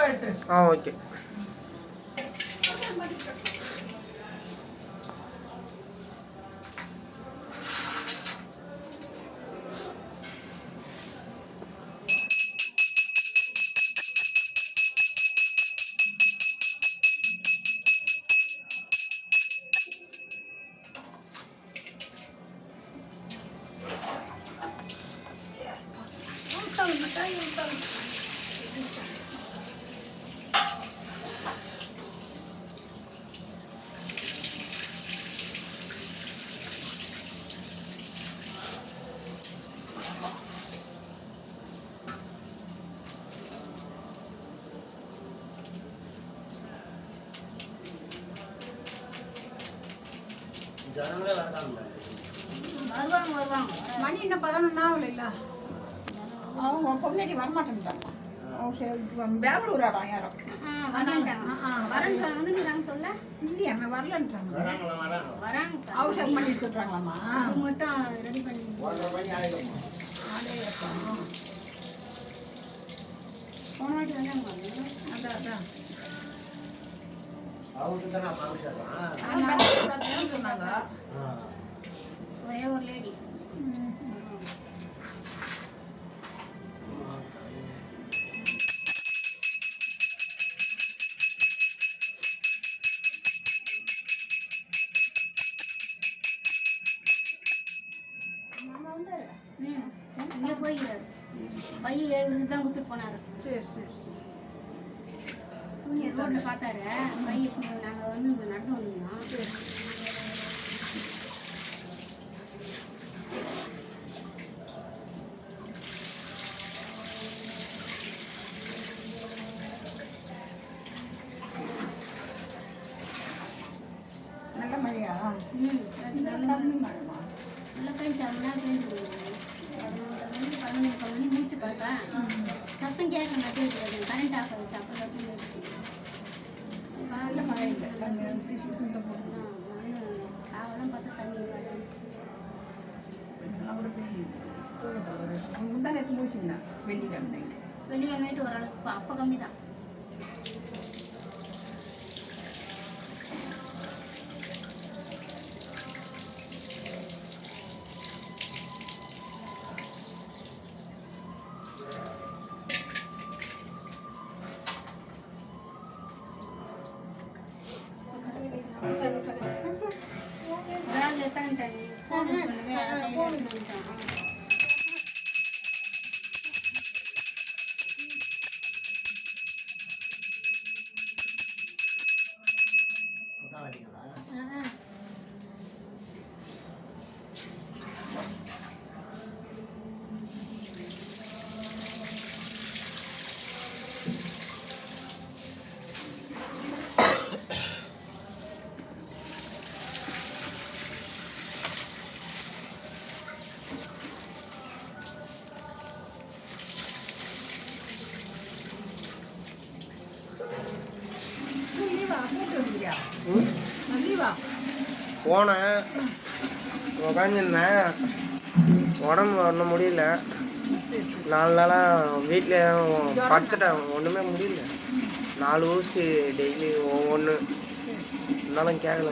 Okay. வருவாங்க. மணி இன்னும் 11 ஆகல. அவங்க பொண்ணாடி வரமாட்டேன்ட்டாங்க. பெங்களூர் ஆடம் யாரும் சொல்ல இல்லையா வரலன்றாங்க. அவசரம் பண்ணி சொல்றாங்களாமா. மட்டும் ரெடி பண்ணி போன வாட்டி வந்தாங்க. அதான் சொன்னாங்க. ஒரே ஒரு லேடி இங்கே போய்கிறாரு. பையன் இவருக்கு தான் கொடுத்துட்டு போனாரு. சரி துணியை ரோட்டில் பார்த்தாரு. பையன் நாங்கள் வந்து இங்கே நடந்து வந்தோம். நல்ல மழையா? நல்ல பெஞ்சு அப்படின்னா பெஞ்சு 11 மணி முடிச்சு பார்த்தேன். சத்தம் கேட்க நட்டு கரண்ட் ஆஃப் ஆகிடுச்சு. அப்போ சத்தம் கேட்டுச்சு. நல்ல மழை இல்லை. காவலாம் பார்த்தா தண்ணி வந்துச்சு. முந்தா நேற்று முடிச்சுங்கண்ணா. வெள்ளிக்கிழமை நைட்டு ஓரளவுக்கு அப்போ கம்மி தான். போனேன், உக்காந்துருந்தேன். உடம்பு ஒன்றும் முடியல. 4 நாளாக வீட்டில் படுத்துட்டேன். ஒன்றுமே முடியல. 4 ஊசி டெய்லி ஒவ்வொன்று இருந்தாலும் கேட்கல.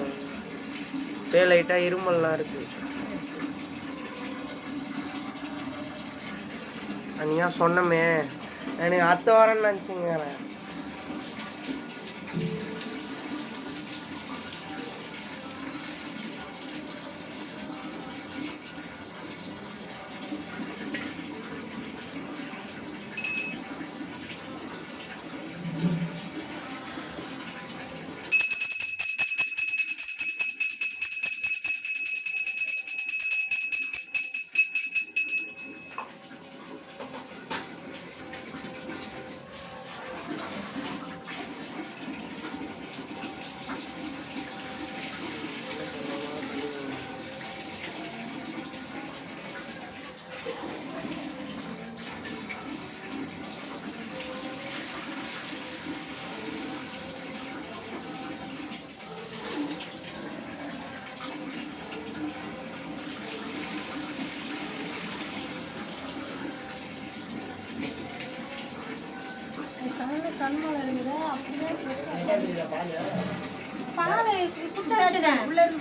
லைட்டாக இருமல்லாம் இருக்குது. அன்னையா சொன்னமே எனக்கு அடுத்த வாரம்னு நினச்சிங்க. கண்மலை இருக்குதா அப்படியே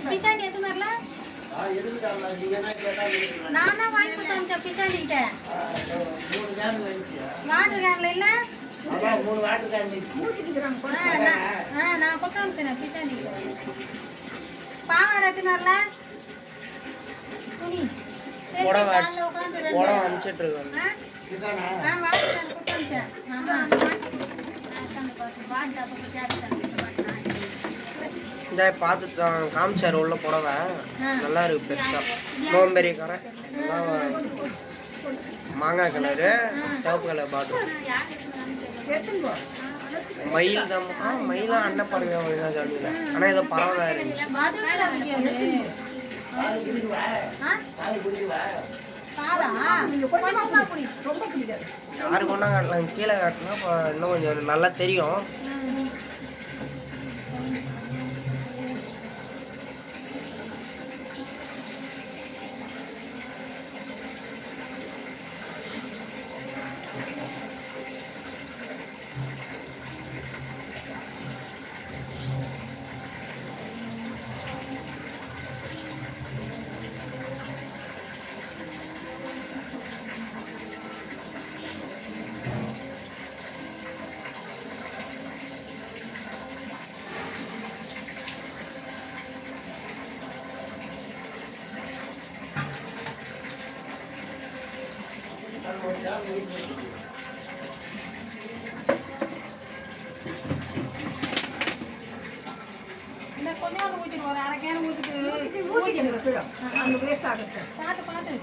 பிச்சாண்டி எத்தனை வரல நான் தான் வாங்கி கொடுத்தேன் பிச்சாண்டிக்கிட்ட வாட்டர் கேன்ல இல்ல நான் கொத்த அனுப்பிச்சேன் பிச்சாண்டிக்கிட்ட பாவாடை எத்தனை வரல துணி புடவை உட்காந்து புடவை அனுப்பிச்சிட்டு இருக்காங்க வாட்டர் கேன் கொத்த அனுப்பிச்சேன் இந்த பார்த்து தான் காமிச்சார் உள்ள புடவை நல்லா இருக்கு பெருசா நோம்பெரிய கரை மாங்காய் கலரு சிவப்பு கலர் பாட்டு மயில் தான் மயிலாம் அண்ணன் பறவை தான் சொல்லியில ஆனால் ஏதோ பறவை தான் இருந்துச்சு ரொம்ப பிடிக்காது. யாருக்கு ஒன்றா காட்டலாம் கீழே காட்டினா இப்போ இன்னும் கொஞ்சம் நல்லா தெரியும். கொஞ்சம் ஊற்றிட்டு ஒரு அரை கேன் ஊற்றிட்டு ஊற்றி எனக்கு அந்த வேஸ்ட் ஆகுது. பார்த்து பார்த்து